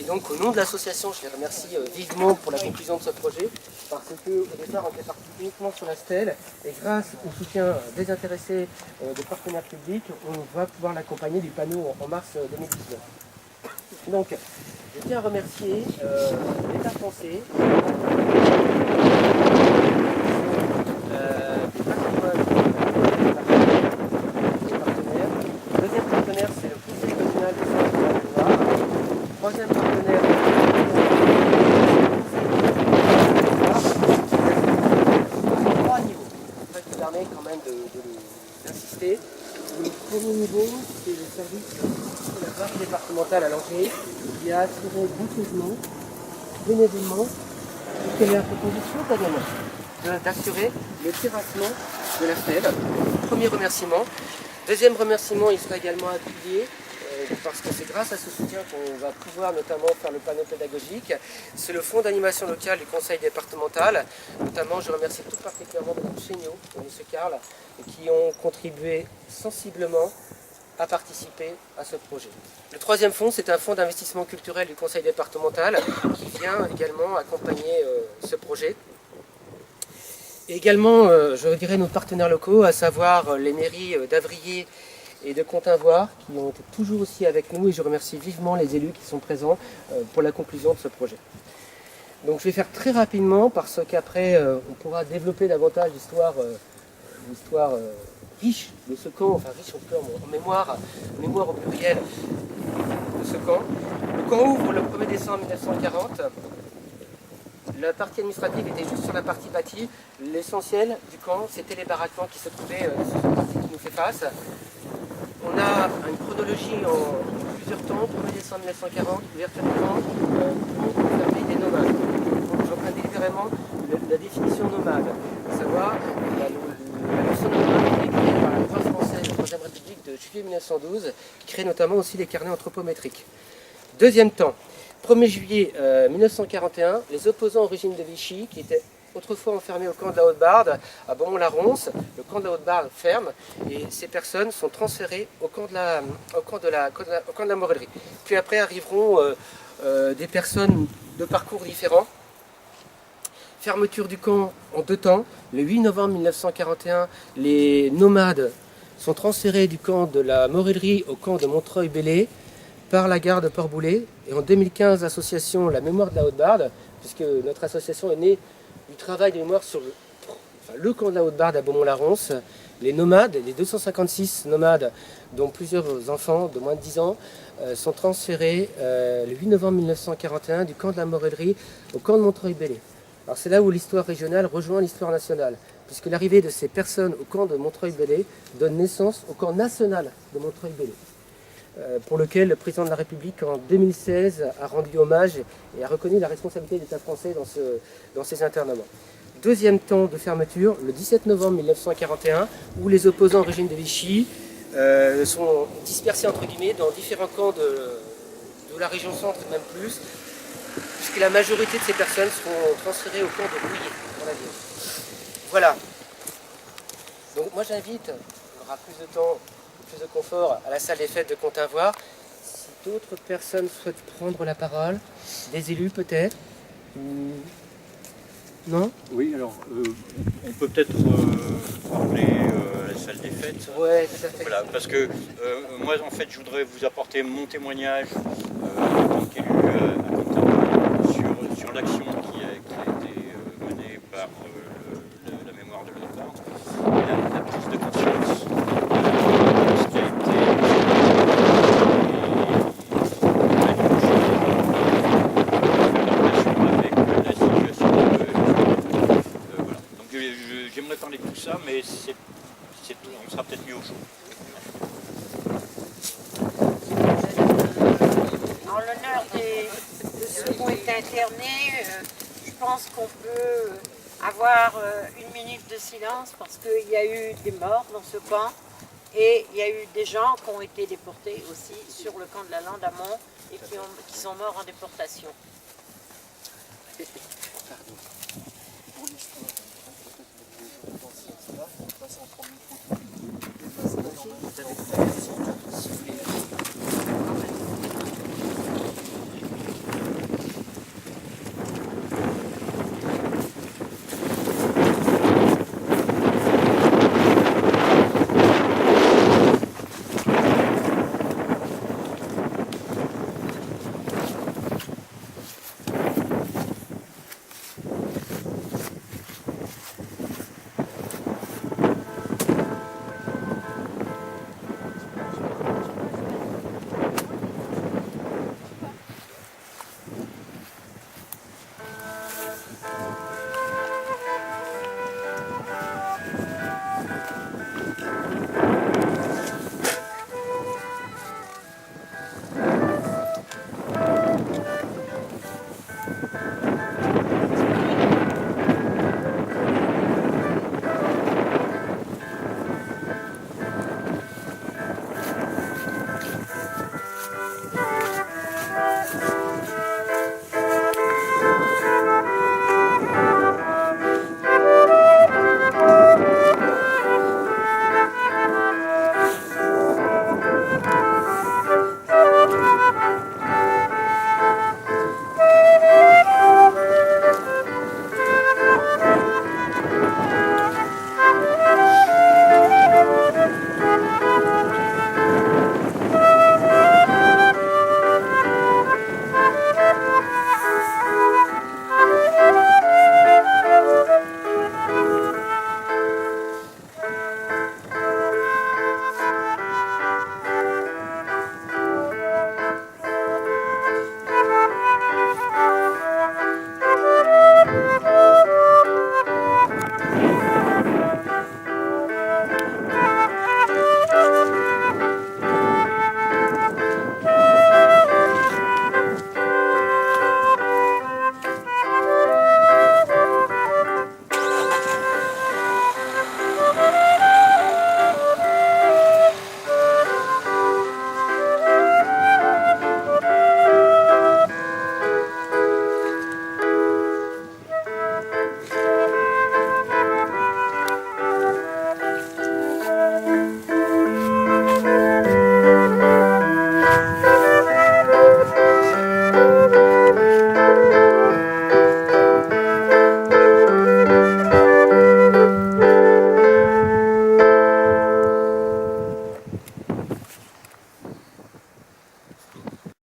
donc au nom de l'association, je les remercie vivement pour la conclusion de ce projet, parce qu'au départ on était parti uniquement sur la stèle, et grâce au soutien désintéressé des partenaires publics, on va pouvoir l'accompagner du panneau en mars 2019. Donc, je tiens à remercier l'État français, le deuxième partenaire, c'est le Conseil communal de Saint-Loire. Troisième partenaire, trois niveaux. Ça qui permet quand même d'insister. Le premier niveau, c'est le service de la barre départementale à l'entrée qui a assuré gracieusement, bénévolement, et quelle est la proposition d'assurer le terrassement de la stèle. Premier remerciement. Deuxième remerciement, il sera également appuyé parce que c'est grâce à ce soutien qu'on va pouvoir notamment faire le panneau pédagogique. C'est le fonds d'animation locale du conseil départemental. Notamment, je remercie tout particulièrement Mme Chéniaud et M. Carl qui ont contribué sensiblement à participer à ce projet. Le troisième fonds, c'est un fonds d'investissement culturel du conseil départemental qui vient également accompagner ce projet. Et également, je dirais nos partenaires locaux, à savoir les mairies d'Avrier et de Continvoire, qui ont été toujours aussi avec nous, et je remercie vivement les élus qui sont présents pour la conclusion de ce projet. Donc je vais faire très rapidement, parce qu'après on pourra développer davantage l'histoire riche de ce camp, enfin riche en mémoire au pluriel de ce camp. Le camp ouvre le 1er décembre 1940. La partie administrative était juste sur la partie bâtie. L'essentiel du camp, c'était les baraquements qui se trouvaient sur cette partie qui nous fait face. On a une chronologie en plusieurs temps. 1er décembre 1940, ouverture du camp, fermée des nomades. J'emprunte délibérément la définition nomade, à savoir la notion de nomade a été créée par la loi française de la Troisième République de juillet 1912, qui crée notamment aussi des carnets anthropométriques. Deuxième temps. 1er juillet 1941, les opposants au régime de Vichy, qui étaient autrefois enfermés au camp de la Haute-Barde, à Beaumont-la-Ronce, le camp de la Haute-Barde ferme, et ces personnes sont transférées au camp de la Morellerie. Puis après arriveront des personnes de parcours différents. Fermeture du camp en deux temps. Le 8 novembre 1941, les nomades sont transférés du camp de la Morellerie au camp de Montreuil-Bellay, par la gare de Port-Boulet. Et en 2015, l'association La Mémoire de la Haute-Barde, puisque notre association est née du travail de mémoire sur le camp de la Haute-Barde à Beaumont-la-Ronce, les nomades, les 256 nomades, dont plusieurs enfants de moins de 10 ans, sont transférés le 8 novembre 1941 du camp de la Morellerie au camp de Montreuil-Bellay. Alors c'est là où l'histoire régionale rejoint l'histoire nationale, puisque l'arrivée de ces personnes au camp de Montreuil-Bellay donne naissance au camp national de Montreuil-Bellay, pour lequel le président de la République en 2016 a rendu hommage et a reconnu la responsabilité de l'État français dans ces internements. Deuxième temps de fermeture, le 17 novembre 1941, où les opposants au régime de Vichy sont dispersés entre guillemets dans différents camps de la région centre et même plus, puisque la majorité de ces personnes seront transférées au camp de Rouillé, dans la ville. Voilà. Donc moi j'invite, on aura plus de temps, plus de confort à la salle des fêtes de Continvoire. Si d'autres personnes souhaitent prendre la parole, des élus peut-être, non? Oui, alors on peut peut-être parler à la salle des fêtes. Ouais, tout à fait. Voilà, parce que moi en fait je voudrais vous apporter mon témoignage en tant qu'élu à Continvoire sur l'action qui a été menée par la mémoire de l'Haute-Barde, la prise de conscience. J'aimerais parler de tout ça, mais on sera peut-être mieux au jour. En l'honneur de ceux qui ont été internés, je pense qu'on peut avoir une minute de silence parce qu'il y a eu des morts dans ce camp et il y a eu des gens qui ont été déportés aussi sur le camp de la Lande amont et qui sont morts en déportation. Pardon.